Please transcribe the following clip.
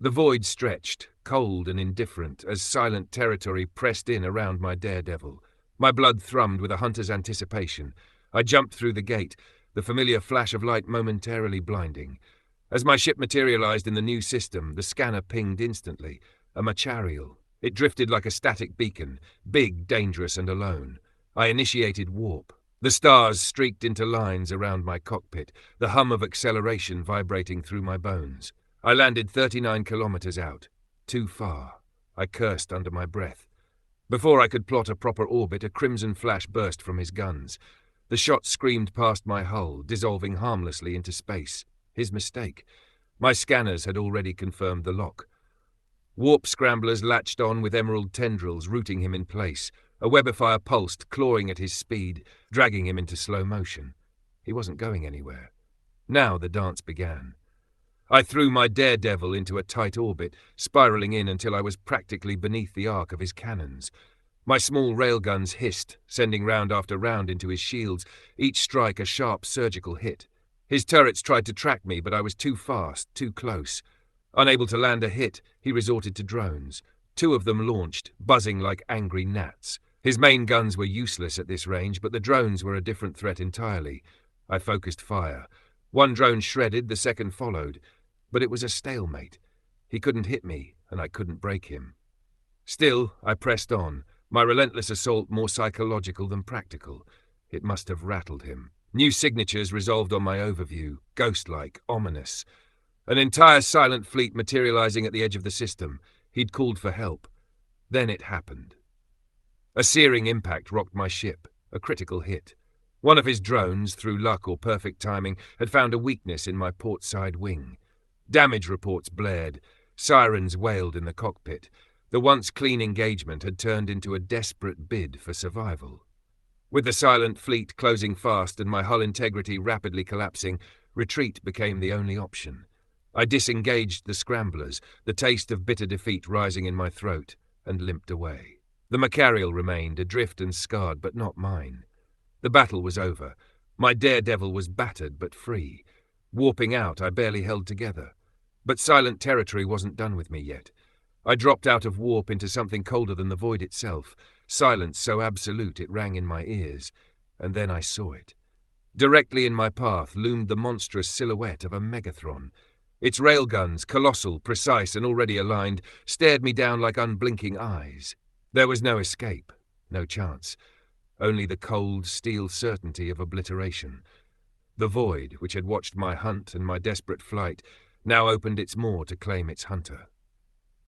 The void stretched, cold and indifferent, as silent territory pressed in around my Daredevil. My blood thrummed with a hunter's anticipation. I jumped through the gate, the familiar flash of light momentarily blinding. As my ship materialized in the new system, the scanner pinged instantly. A Machariel. It drifted like a static beacon, big, dangerous, and alone. I initiated warp. The stars streaked into lines around my cockpit, the hum of acceleration vibrating through my bones. I landed 39 kilometers out. Too far. I cursed under my breath. Before I could plot a proper orbit, a crimson flash burst from his guns. The shot screamed past my hull, dissolving harmlessly into space. His mistake. My scanners had already confirmed the lock. Warp scramblers latched on with emerald tendrils, rooting him in place. A webifire pulsed, clawing at his speed, dragging him into slow motion. He wasn't going anywhere. Now the dance began. I threw my Daredevil into a tight orbit, spiraling in until I was practically beneath the arc of his cannons. My small railguns hissed, sending round after round into his shields, each strike a sharp surgical hit. His turrets tried to track me, but I was too fast, too close. Unable to land a hit, he resorted to drones. 2 of them launched, buzzing like angry gnats. His main guns were useless at this range, but the drones were a different threat entirely. I focused fire. 1 drone shredded, the second followed. But it was a stalemate. He couldn't hit me, and I couldn't break him. Still, I pressed on, my relentless assault more psychological than practical. It must have rattled him. New signatures resolved on my overview, ghost-like, ominous. An entire silent fleet materializing at the edge of the system. He'd called for help. Then it happened. A searing impact rocked my ship, a critical hit. One of his drones, through luck or perfect timing, had found a weakness in my port side wing. Damage reports blared. Sirens wailed in the cockpit. The once clean engagement had turned into a desperate bid for survival. With the silent fleet closing fast and my hull integrity rapidly collapsing, retreat became the only option. I disengaged the scramblers, the taste of bitter defeat rising in my throat, and limped away. The Machariel remained, adrift and scarred, but not mine. The battle was over. My Daredevil was battered but free. Warping out, I barely held together. But silent territory wasn't done with me yet. I dropped out of warp into something colder than the void itself, silence so absolute it rang in my ears, and then I saw it. Directly in my path loomed the monstrous silhouette of a Megathron. Its railguns, colossal, precise, and already aligned, stared me down like unblinking eyes. There was no escape, no chance, only the cold, steel certainty of obliteration. The void, which had watched my hunt and my desperate flight, now opened its maw to claim its hunter.